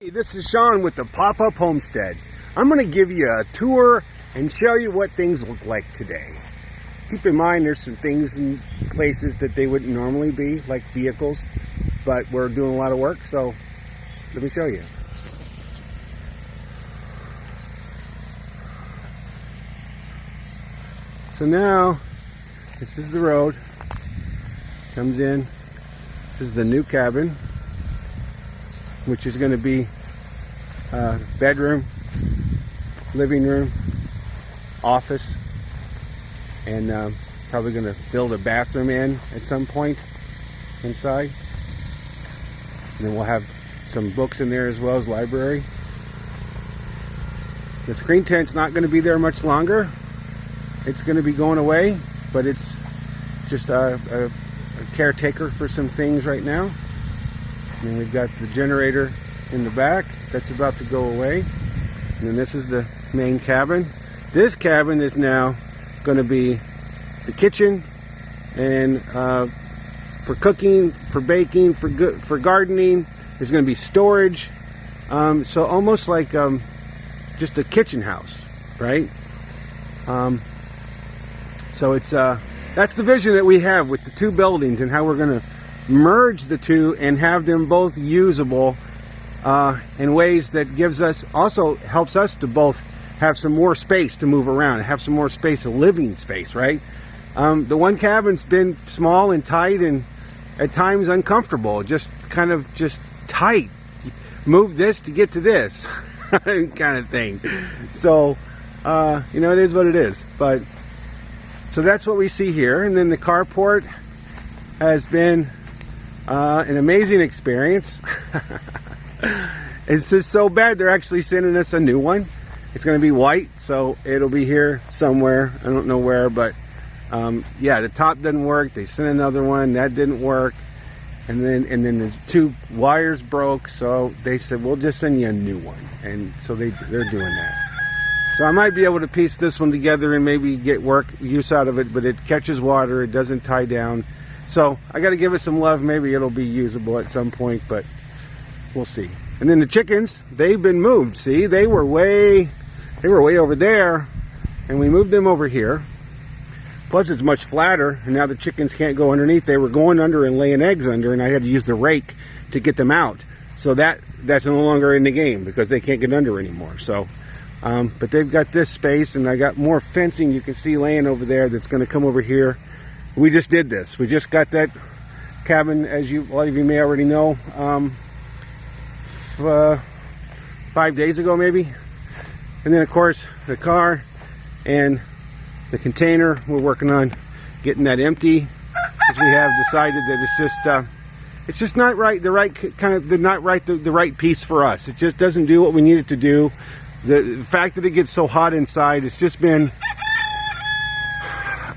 Hey, this is Shawn with the Pop-Up Homestead. I'm going to give you a tour and show you what things look like today. Keep in mind there's some things and places that they wouldn't normally be, like vehicles, but we're doing a lot of work, so let me show you. So now, this is the road, comes in, this is the new cabin, which is going to be bedroom, living room, office, and probably going to build a bathroom in at some point inside. And then we'll have some books in there as well as library. The screen tent's not going to be there much longer. It's going to be going away, but it's just a caretaker for some things right now. And then we've got the generator in the back that's about to go away. And then this is the main cabin. This cabin is now going to be the kitchen, and for cooking, for baking, for gardening. There's going to be storage. So almost like just a kitchen house, right? So it's that's the vision that we have with the two buildings, and how we're going to merge the two and have them both usable in ways that also helps us to both have some more space to move around, have some more space, a living space, right? The one cabin's been small and tight and at times uncomfortable, just tight. Move this to get to this kind of thing. So you know, it is what it is. But so that's what we see here. And then the carport has been an amazing experience. It's just so bad they're actually sending us a new one. It's going to be white, so it'll be here somewhere. I don't know where, but yeah, the top doesn't work. They sent another one that didn't work, and then the two wires broke. So they said we'll just send you a new one, and so they're doing that. So I might be able to piece this one together and maybe get use out of it, but it catches water. It doesn't tie down. So I got to give it some love. Maybe it'll be usable at some point, but we'll see. And then the chickens, they've been moved. See, they were way over there, and we moved them over here. Plus, it's much flatter, and now the chickens can't go underneath. They were going under and laying eggs under, and I had to use the rake to get them out. So that's no longer in the game because they can't get under anymore. So, but they've got this space, and I got more fencing you can see laying over there that's going to come over here. We just did this. We just got that cabin, as a lot of you may already know, 5 days ago maybe. And then of course the car and the container, we're working on getting that empty, because we have decided that it's just not right, the right piece for us. It just doesn't do what we need it to do. The fact that it gets so hot inside, it's just been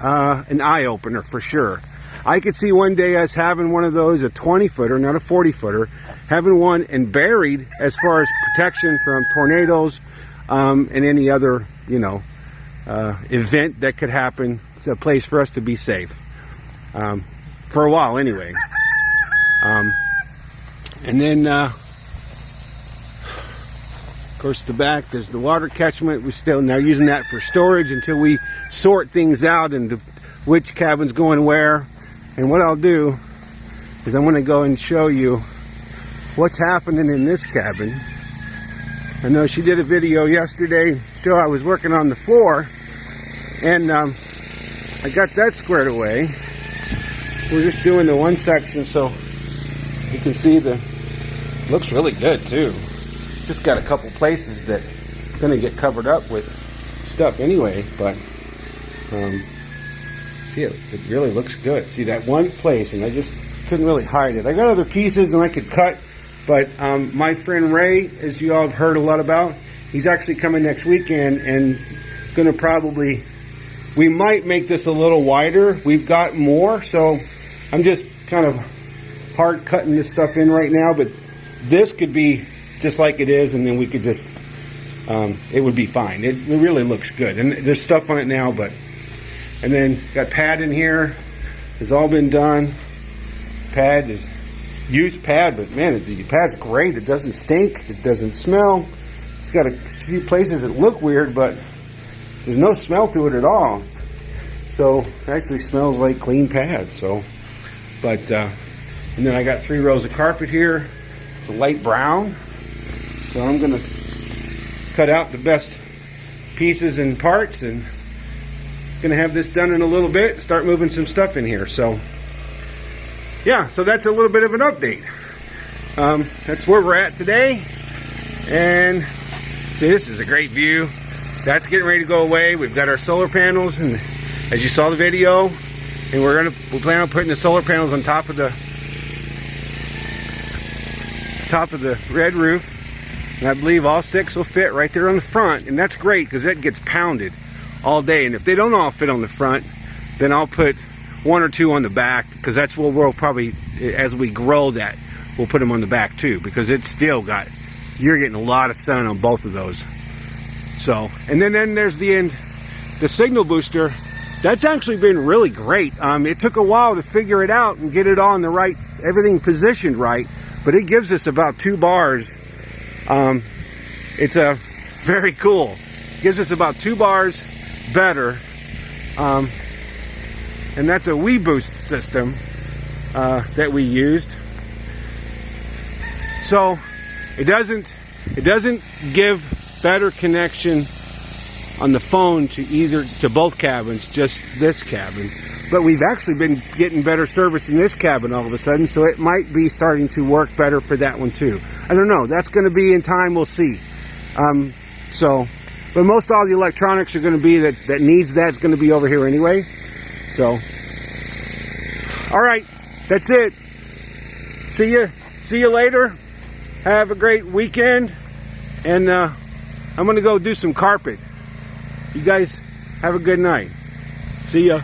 an eye-opener for sure. I could see one day us having one of those, a 20-footer, not a 40-footer, having one and buried as far as protection from tornadoes and any other, you know, event that could happen. It's a place for us to be safe for a while anyway. And then of course the back, there's the water catchment. We're still now using that for storage until we sort things out into which cabin's going where. And what I'll do is I'm going to go and show you what's happening in this cabin. I know she did a video yesterday, show I was working on the floor, and I got that squared away. We're just doing the one section, so you can see looks really good too. Just got a couple places that are going to get covered up with stuff anyway, but see, it really looks good. See that one place, and I just couldn't really hide it. I got other pieces and I could cut, but my friend Ray, as you all have heard a lot about, he's actually coming next weekend and going to we might make this a little wider. We've got more, so I'm just kind of hard cutting this stuff in right now, but this could be just like it is, and then we could just, it would be fine. It really looks good, and there's stuff on it now, but, and then got pad in here, has all been done. Pad is used pad, but man, the pad's great. It doesn't stink. It doesn't smell. It's got a few places that look weird, but there's no smell to it at all. So it actually smells like clean pad. So, but and then I got 3 rows of carpet here. It's a light brown. So I'm gonna cut out the best pieces and parts, and gonna have this done in a little bit. Start moving some stuff in here. So yeah, so that's a little bit of an update. That's where we're at today. And see, this is a great view. That's getting ready to go away. We've got our solar panels, and as you saw the video, and we plan on putting the solar panels on top of the red roof. And I believe all 6 will fit right there on the front, and that's great because that gets pounded all day. And if they don't all fit on the front, then I'll put 1 or 2 on the back, because that's what we'll probably, as we grow that, we'll put them on the back too, because it's still got, you're getting a lot of sun on both of those. So, and then there's the signal booster. That's actually been really great. It took a while to figure it out and get it on the right, everything positioned right, but it gives us about 2 bars. It's a very cool. Gives us about 2 bars better. And that's a WeBoost system that we used. So it doesn't give better connection on the phone to both cabins, just this cabin. But we've actually been getting better service in this cabin all of a sudden, so it might be starting to work better for that one too. I don't know. That's going to be in time. We'll see. But most all the electronics are going to be that needs that's going to be over here anyway. So, all right, that's it. See you later. Have a great weekend, and I'm going to go do some carpet. You guys have a good night. See ya.